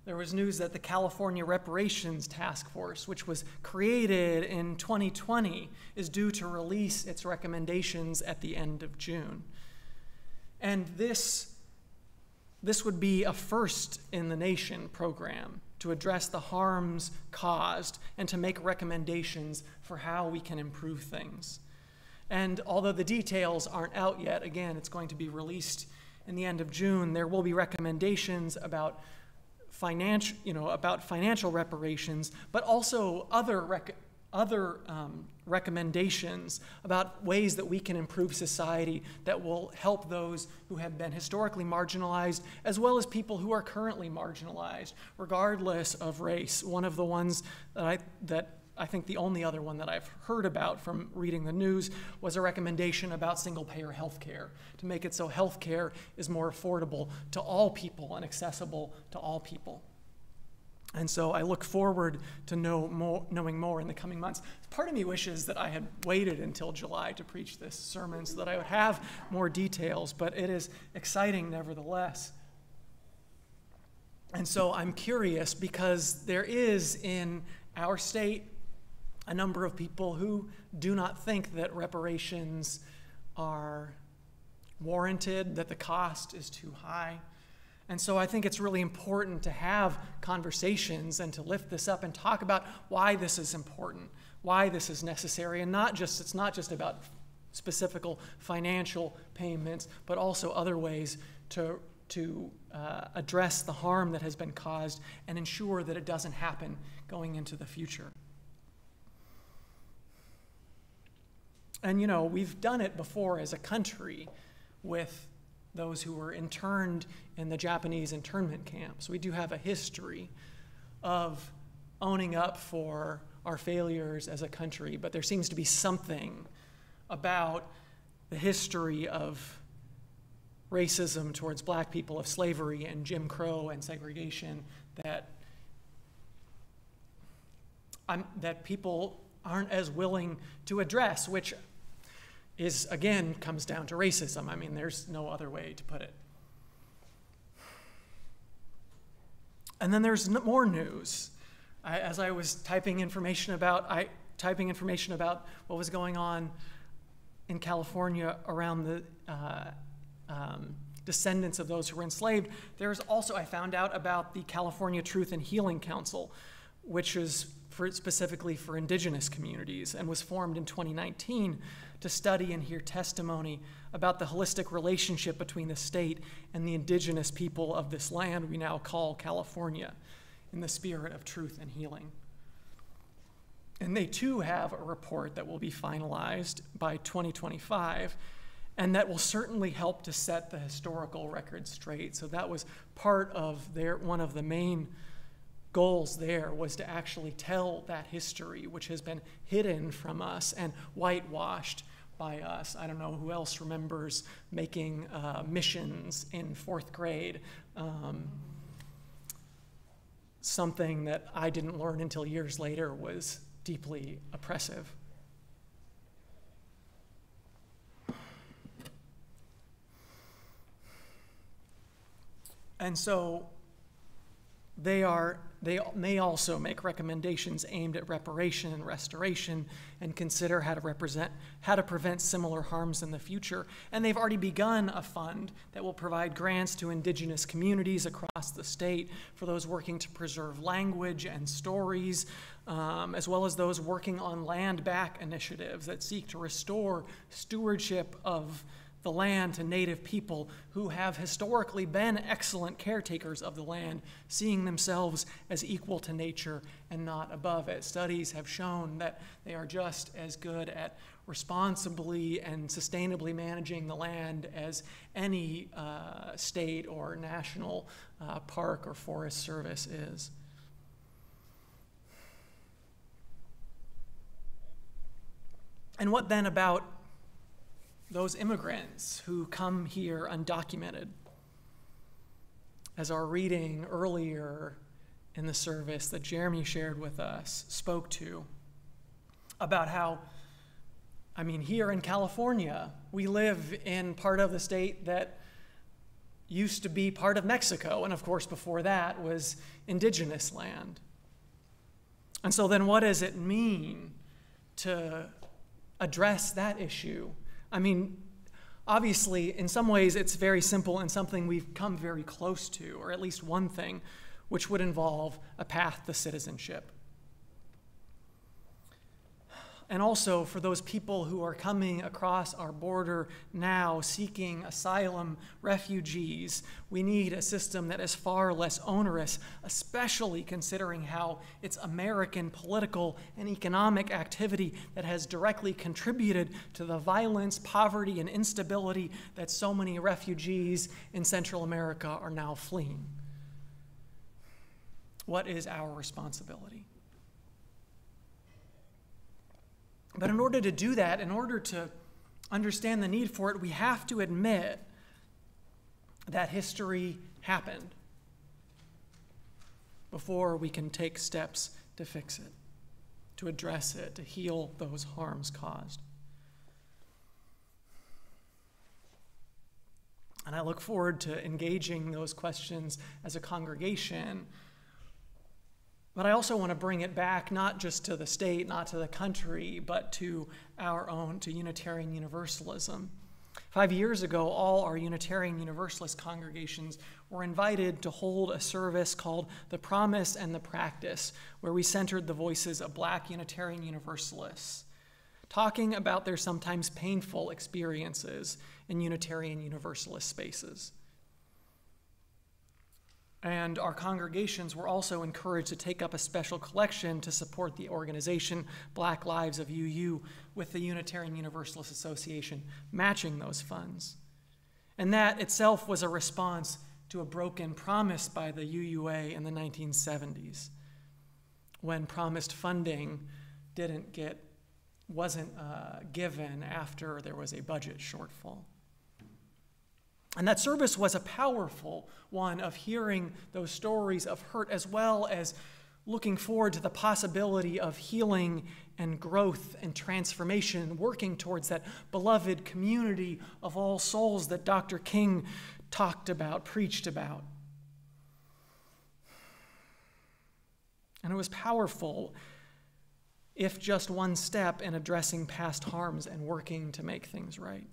there was news that the California Reparations Task Force, which was created in 2020, is due to release its recommendations at the end of June. And this would be a first in the nation program to address the harms caused and to make recommendations for how we can improve things. And although the details aren't out yet, again, it's going to be released in the end of June, there will be recommendations about financial reparations, but also other recommendations about ways that we can improve society that will help those who have been historically marginalized, as well as people who are currently marginalized, regardless of race. One of the ones that I think the only other one that I've heard about from reading the news was a recommendation about single-payer health care, to make it so health care is more affordable to all people and accessible to all people. And so I look forward to knowing more in the coming months. Part of me wishes that I had waited until July to preach this sermon so that I would have more details, but it is exciting nevertheless. And so I'm curious because there is in our state a number of people who do not think that reparations are warranted, that the cost is too high. And so I think it's really important to have conversations and to lift this up and talk about why this is important, why this is necessary, and it's not just about specific financial payments, but also other ways to address the harm that has been caused and ensure that it doesn't happen going into the future. And we've done it before as a country with those who were interned in the Japanese internment camps. We do have a history of owning up for our failures as a country, but there seems to be something about the history of racism towards black people, of slavery and Jim Crow and segregation that people aren't as willing to address, which is, again, comes down to racism. I mean, there's no other way to put it. And then there's more news. As I was typing information about what was going on in California around the descendants of those who were enslaved, I found out about the California Truth and Healing Council, which is specifically for indigenous communities and was formed in 2019 to study and hear testimony about the holistic relationship between the state and the indigenous people of this land we now call California, in the spirit of truth and healing. And they too have a report that will be finalized by 2025, and that will certainly help to set the historical record straight. So that was part of one of the main goals there was to actually tell that history, which has been hidden from us and whitewashed by us. I don't know who else remembers making missions in 4th grade. Something that I didn't learn until years later was deeply oppressive. And so they may also make recommendations aimed at reparation and restoration and consider how to prevent similar harms in the future. And they've already begun a fund that will provide grants to indigenous communities across the state for those working to preserve language and stories, as well as those working on land back initiatives that seek to restore stewardship of the land to Native people who have historically been excellent caretakers of the land, seeing themselves as equal to nature and not above it. Studies have shown that they are just as good at responsibly and sustainably managing the land as any state or national park or forest service is. And what then about those immigrants who come here undocumented? As our reading earlier in the service that Jeremy shared with us spoke to, about how, here in California, we live in part of the state that used to be part of Mexico, and of course before that was indigenous land. And so then what does it mean to address that issue? Obviously, in some ways it's very simple and something we've come very close to, or at least one thing, which would involve a path to citizenship. And also for those people who are coming across our border now seeking asylum, refugees, we need a system that is far less onerous, especially considering how it's American political and economic activity that has directly contributed to the violence, poverty, and instability that so many refugees in Central America are now fleeing. What is our responsibility? But in order to do that, in order to understand the need for it, we have to admit that history happened before we can take steps to fix it, to address it, to heal those harms caused. And I look forward to engaging those questions as a congregation. But I also want to bring it back not just to the state, not to the country, but to our own, to Unitarian Universalism. 5 years ago, all our Unitarian Universalist congregations were invited to hold a service called The Promise and the Practice, where we centered the voices of Black Unitarian Universalists, talking about their sometimes painful experiences in Unitarian Universalist spaces. And our congregations were also encouraged to take up a special collection to support the organization Black Lives of UU with the Unitarian Universalist Association, matching those funds. And that itself was a response to a broken promise by the UUA in the 1970s, when promised funding wasn't given after there was a budget shortfall. And that service was a powerful one of hearing those stories of hurt, as well as looking forward to the possibility of healing and growth and transformation, working towards that beloved community of all souls that Dr. King talked about, preached about. And it was powerful, if just one step in addressing past harms and working to make things right.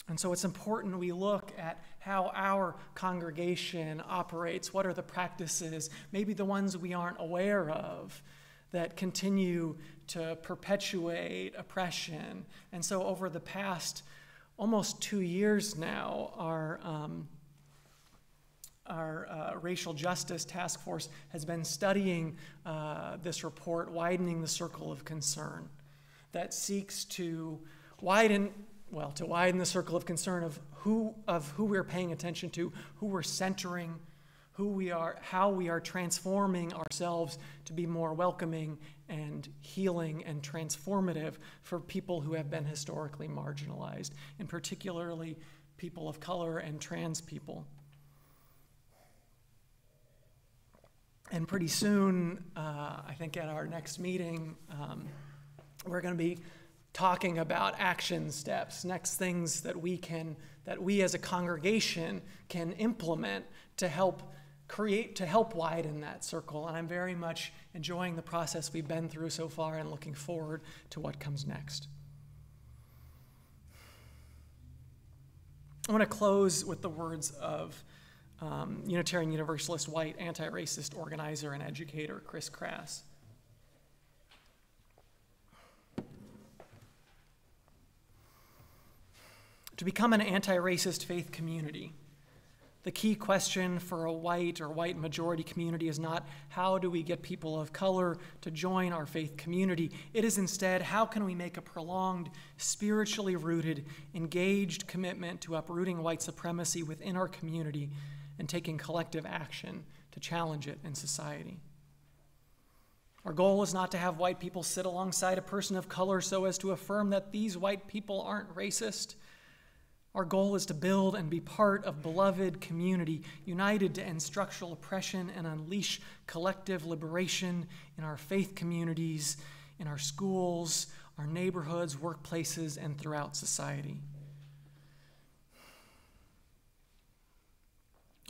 And so it's important we look at how our congregation operates. What are the practices, maybe the ones we aren't aware of, that continue to perpetuate oppression? And so over the past almost 2 years now, our racial justice task force has been studying this report, Widening the Circle of Concern, that seeks to widen to widen the circle of concern of who we're paying attention to, who we're centering, who we are, how we are transforming ourselves to be more welcoming and healing and transformative for people who have been historically marginalized, and particularly people of color and trans people. And pretty soon, I think at our next meeting, we're going to be talking about action steps, next things that we as a congregation can implement to help widen that circle. And I'm very much enjoying the process we've been through so far and looking forward to what comes next. I want to close with the words of Unitarian Universalist white anti-racist organizer and educator Chris Crass. To become an anti-racist faith community, the key question for a white or white majority community is not how do we get people of color to join our faith community. It is instead, how can we make a prolonged, spiritually rooted, engaged commitment to uprooting white supremacy within our community and taking collective action to challenge it in society. Our goal is not to have white people sit alongside a person of color so as to affirm that these white people aren't racist. Our goal is to build and be part of beloved community, united to end structural oppression and unleash collective liberation in our faith communities, in our schools, our neighborhoods, workplaces, and throughout society.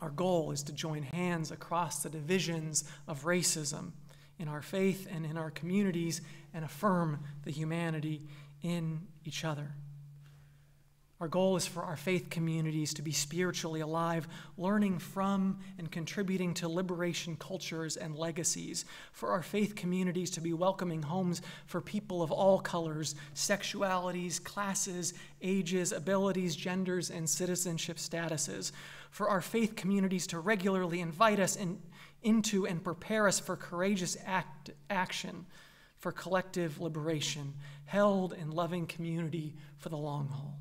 Our goal is to join hands across the divisions of racism in our faith and in our communities and affirm the humanity in each other. Our goal is for our faith communities to be spiritually alive, learning from and contributing to liberation cultures and legacies, for our faith communities to be welcoming homes for people of all colors, sexualities, classes, ages, abilities, genders, and citizenship statuses, for our faith communities to regularly invite us into and prepare us for courageous action, for collective liberation, held in loving community for the long haul.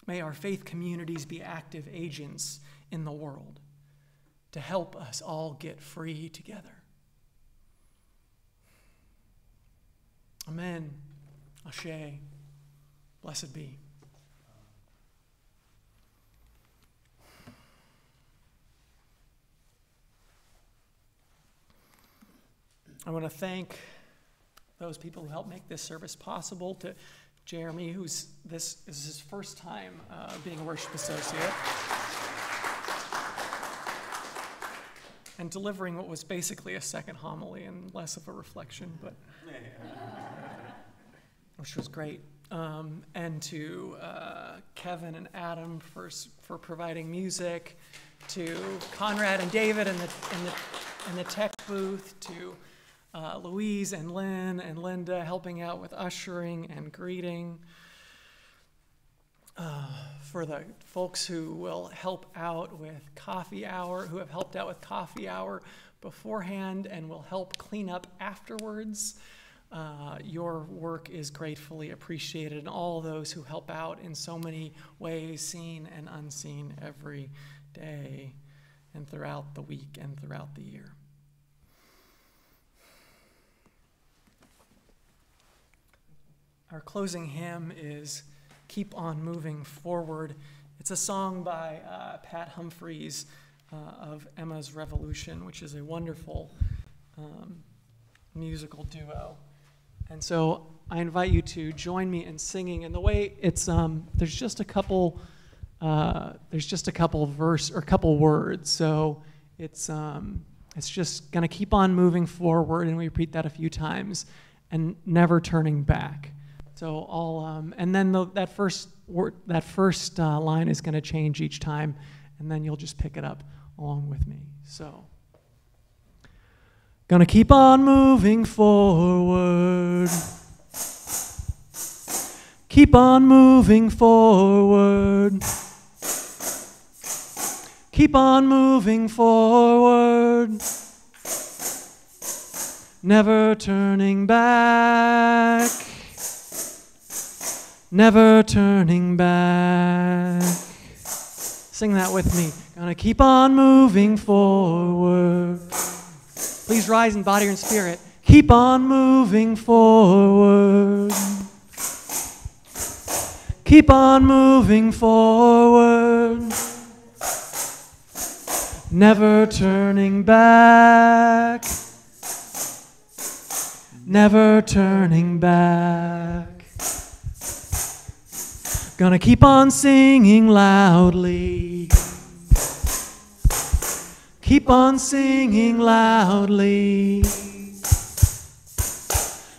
May our faith communities be active agents in the world to help us all get free together. Amen. Ashe. Blessed be. I want to thank those people who helped make this service possible, to Jeremy, this is his first time being a worship associate, and delivering what was basically a second homily and less of a reflection, but which was great. And to Kevin and Adam for providing music, to Conrad and David in the tech booth, to Louise and Lynn and Linda helping out with ushering and greeting. For the folks who will help out with coffee hour, who have helped out with coffee hour beforehand and will help clean up afterwards. Your work is gratefully appreciated, and all those who help out in so many ways, seen and unseen, every day and throughout the week and throughout the year. Our closing hymn is Keep On Moving Forward. It's a song by Pat Humphreys of Emma's Revolution, which is a wonderful musical duo. And so I invite you to join me in singing. And the way it's, there's just a couple verse or couple words. So it's just gonna keep on moving forward, and we repeat that a few times, and never turning back. So and then that first line is going to change each time, and then you'll just pick it up along with me. So, gonna keep on moving forward. Keep on moving forward. Keep on moving forward. Never turning back. never turning back. Sing that with me. Gonna keep on moving forward. Please rise in body and spirit. Keep on moving forward. Keep on moving forward. Never turning back. Never turning back. Gonna keep on singing loudly. Keep on singing loudly.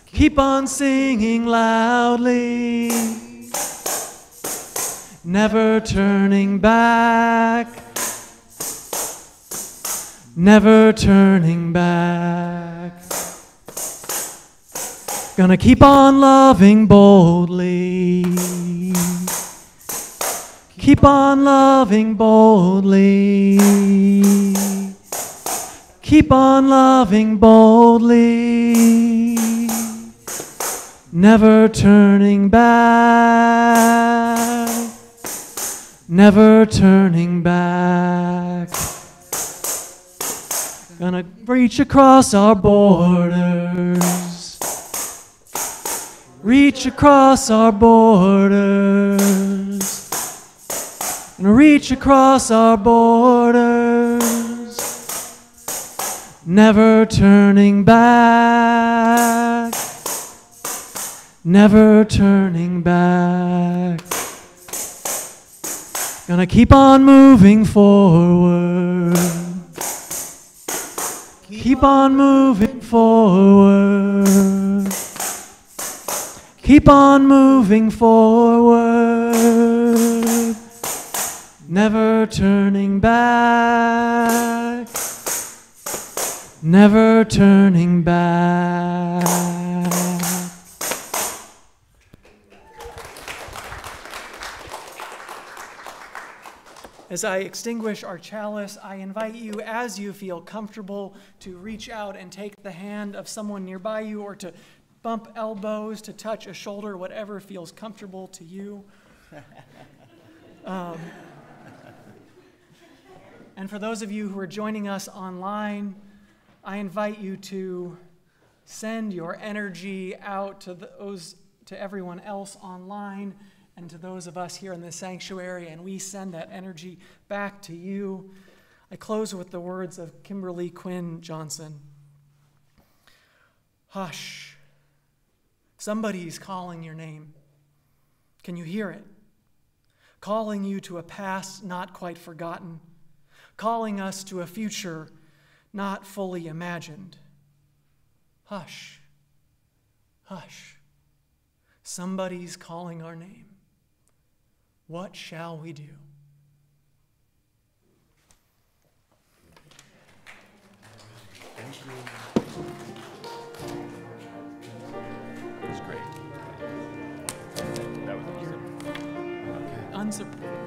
Keep on singing loudly. Never turning back. Never turning back. Gonna keep on loving boldly. Keep on loving boldly. Keep on loving boldly. Never turning back. Never turning back. Gonna reach across our borders. Reach across our borders. Gonna reach across our borders. Never turning back. Never turning back. Gonna keep on moving forward. Keep on moving forward. Keep on moving forward. Never turning back. Never turning back. As I extinguish our chalice, I invite you, as you feel comfortable, to reach out and take the hand of someone nearby you, or to bump elbows, to touch a shoulder, whatever feels comfortable to you. And for those of you who are joining us online, I invite you to send your energy out to everyone else online and to those of us here in the sanctuary, and we send that energy back to you. I close with the words of Kimberly Quinn Johnson. Hush. Somebody's calling your name. Can you hear it? Calling you to a past not quite forgotten. Calling us to a future not fully imagined. Hush. Hush. Somebody's calling our name. What shall we do?
Thank you. That was great. That was awesome.
Unsurprised.